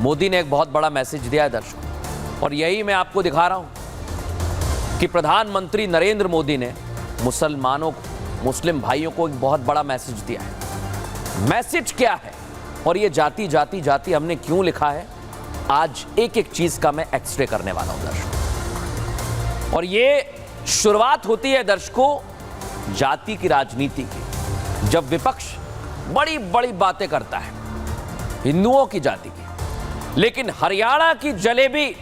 मोदी ने एक बहुत बड़ा मैसेज दिया है दर्शकों, और यही मैं आपको दिखा रहा हूं कि प्रधानमंत्री नरेंद्र मोदी ने मुसलमानों को, मुस्लिम भाइयों को एक बहुत बड़ा मैसेज दिया है। मैसेज क्या है और ये जाति जाति जाति हमने क्यों लिखा है, आज एक एक चीज का मैं एक्सरे करने वाला हूं दर्शकों। और ये शुरुआत होती है दर्शकों जाति की राजनीति की, जब विपक्ष बड़ी बड़ी बातें करता है हिंदुओं की जाति की, लेकिन हरियाणा की जलेबी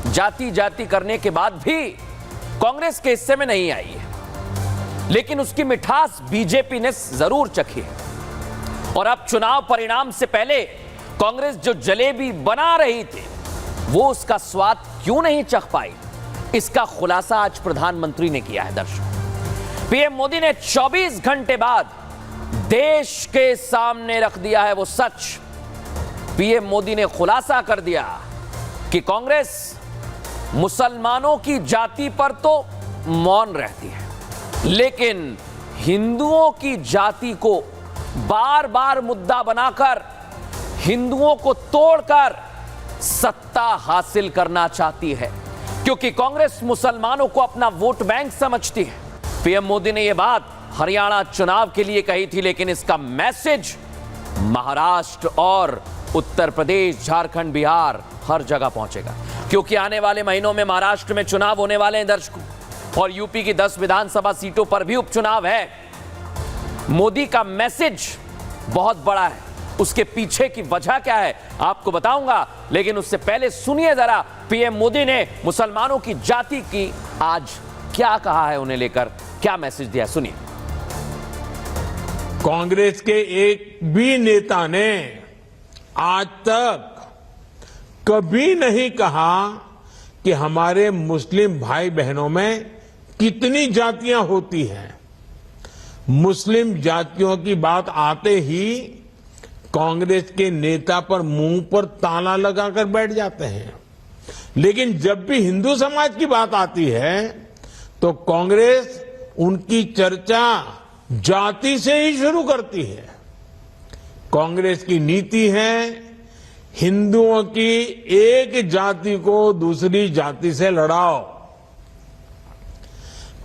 जाति जाति करने के बाद भी कांग्रेस के हिस्से में नहीं आई है, लेकिन उसकी मिठास बीजेपी ने जरूर चखी है। और अब चुनाव परिणाम से पहले कांग्रेस जो जलेबी बना रही थी वो उसका स्वाद क्यों नहीं चख पाई, इसका खुलासा आज प्रधानमंत्री ने किया है दर्शकों। पीएम मोदी ने 24 घंटे बाद देश के सामने रख दिया है वो सच। पीएम मोदी ने खुलासा कर दिया कि कांग्रेस मुसलमानों की जाति पर तो मौन रहती है, लेकिन हिंदुओं की जाति को बार बार मुद्दा बनाकर हिंदुओं को तोड़कर सत्ता हासिल करना चाहती है, क्योंकि कांग्रेस मुसलमानों को अपना वोट बैंक समझती है। पीएम मोदी ने यह बात हरियाणा चुनाव के लिए कही थी, लेकिन इसका मैसेज महाराष्ट्र और उत्तर प्रदेश, झारखंड, बिहार हर जगह पहुंचेगा, क्योंकि आने वाले महीनों में महाराष्ट्र में चुनाव होने वाले हैं दर्शकों, और यूपी की 10 विधानसभा सीटों पर भी उपचुनाव है। मोदी का मैसेज बहुत बड़ा है, उसके पीछे की वजह क्या है आपको बताऊंगा, लेकिन उससे पहले सुनिए जरा पीएम मोदी ने मुसलमानों की जाति की आज क्या कहा है, उन्हें लेकर क्या मैसेज दिया, सुनिए। कांग्रेस के एक भी नेता ने आज तक कभी नहीं कहा कि हमारे मुस्लिम भाई बहनों में कितनी जातियां होती हैं। मुस्लिम जातियों की बात आते ही कांग्रेस के नेता पर मुंह पर ताला लगाकर बैठ जाते हैं, लेकिन जब भी हिंदू समाज की बात आती है तो कांग्रेस उनकी चर्चा जाति से ही शुरू करती है। कांग्रेस की नीति है हिंदुओं की एक जाति को दूसरी जाति से लड़ाओ।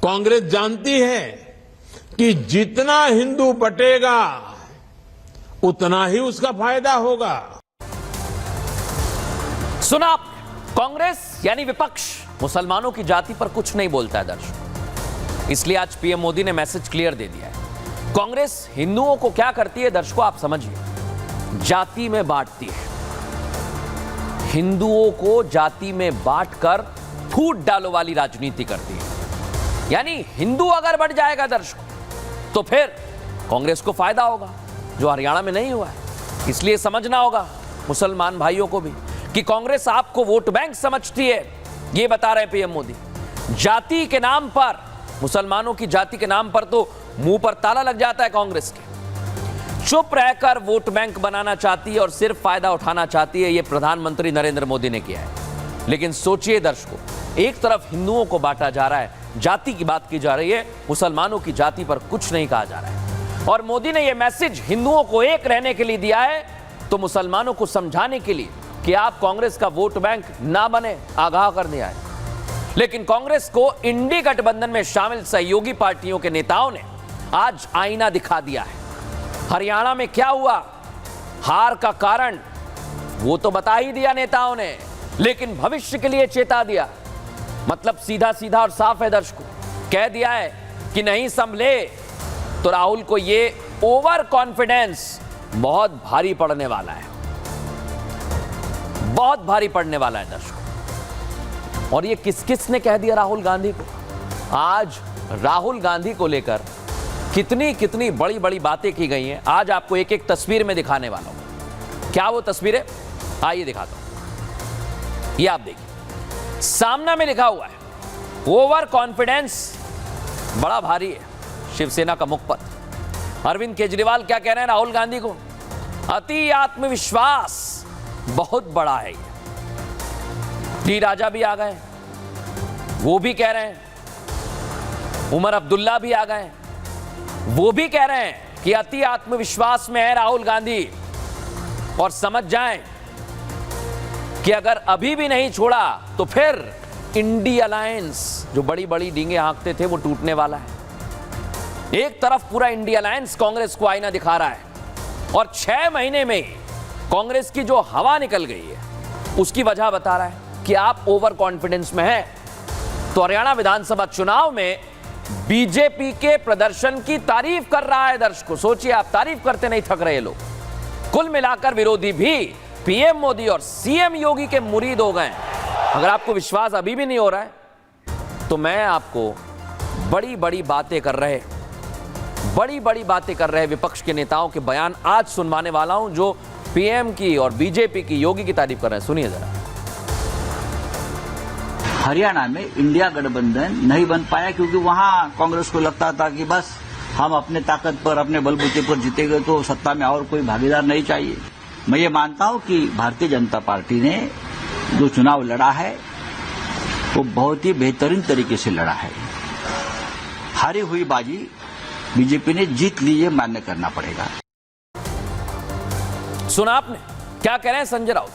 कांग्रेस जानती है कि जितना हिंदू बटेगा उतना ही उसका फायदा होगा। सुना आप, कांग्रेस यानी विपक्ष मुसलमानों की जाति पर कुछ नहीं बोलता है दर्शकों, इसलिए आज पीएम मोदी ने मैसेज क्लियर दे दिया है। कांग्रेस हिंदुओं को क्या करती है दर्शकों, आप समझिए, जाति में बांटती है। हिंदुओं को जाति में बांटकर फूट डालो वाली राजनीति करती है। यानी हिंदू अगर बढ़ जाएगा दर्शकों तो फिर कांग्रेस को फायदा होगा, जो हरियाणा में नहीं हुआ है। इसलिए समझना होगा मुसलमान भाइयों को भी कि कांग्रेस आपको वोट बैंक समझती है, ये बता रहे हैं पीएम मोदी। जाति के नाम पर, मुसलमानों की जाति के नाम पर तो मुंह पर ताला लग जाता है कांग्रेस के। चुप रहकर वोट बैंक बनाना चाहती है और सिर्फ फायदा उठाना चाहती है, ये प्रधानमंत्री नरेंद्र मोदी ने किया है। लेकिन सोचिए दर्शकों, एक तरफ हिंदुओं को बांटा जा रहा है, जाति की बात की जा रही है, मुसलमानों की जाति पर कुछ नहीं कहा जा रहा है। और मोदी ने यह मैसेज हिंदुओं को एक रहने के लिए दिया है, तो मुसलमानों को समझाने के लिए कि आप कांग्रेस का वोट बैंक ना बने, आगाह कर दिया है। लेकिन कांग्रेस को इंडी गठबंधन में शामिल सहयोगी पार्टियों के नेताओं ने आज आईना दिखा दिया है। हरियाणा में क्या हुआ, हार का कारण वो तो बता ही दिया नेताओं ने, लेकिन भविष्य के लिए चेता दिया। मतलब सीधा सीधा और साफ है दर्शकों, कह दिया है कि नहीं संभले तो राहुल को ये ओवर कॉन्फिडेंस बहुत भारी पड़ने वाला है, बहुत भारी पड़ने वाला है दर्शकों। और ये किस किस ने कह दिया राहुल गांधी को। आज राहुल गांधी को लेकर कितनी कितनी बड़ी बड़ी बातें की गई हैं, आज आपको एक एक तस्वीर में दिखाने वाला हूं। क्या वो तस्वीर है, आइए दिखाता हूं। ये आप देखिए, सामना में लिखा हुआ है ओवर कॉन्फिडेंस बड़ा भारी है, शिवसेना का मुखपत्र। अरविंद केजरीवाल क्या कह रहे हैं राहुल गांधी को, अति आत्मविश्वास बहुत बड़ा है। डी राजा भी आ गए, वो भी कह रहे हैं, उमर अब्दुल्ला भी आ गए, वो भी कह रहे हैं कि अति आत्मविश्वास में है राहुल गांधी। और समझ जाएं कि अगर अभी भी नहीं छोड़ा तो फिर इंडिया अलायंस जो बड़ी बड़ी डींगे हाँकते थे वो टूटने वाला है। एक तरफ पूरा इंडिया अलायंस कांग्रेस को आईना दिखा रहा है और 6 महीने में कांग्रेस की जो हवा निकल गई है उसकी वजह बता रहा है कि आप ओवर कॉन्फिडेंस में हैं। तो हरियाणा विधानसभा चुनाव में बीजेपी के प्रदर्शन की तारीफ कर रहा है दर्शकों। सोचिए, आप तारीफ करते नहीं थक रहे लोग। कुल मिलाकर विरोधी भी पीएम मोदी और सीएम योगी के मुरीद हो गए। अगर आपको विश्वास अभी भी नहीं हो रहा है तो मैं आपको बड़ी बड़ी बातें कर रहे विपक्ष के नेताओं के बयान आज सुनवाने वाला हूं, जो पीएम की और बीजेपी की, योगी की तारीफ कर रहे हैं। सुनिए जरा। हरियाणा में इंडिया गठबंधन नहीं बन पाया क्योंकि वहां कांग्रेस को लगता था कि बस हम अपने ताकत पर, अपने बलबूते पर जीतेंगे तो सत्ता में और कोई भागीदार नहीं चाहिए। मैं ये मानता हूं कि भारतीय जनता पार्टी ने जो चुनाव लड़ा है वो बहुत ही बेहतरीन तरीके से लड़ा है। हारी हुई बाजी बीजेपी ने जीत ली, ये मान्य करना पड़ेगा। सुना आपने क्या कह रहे हैं संजय राउत।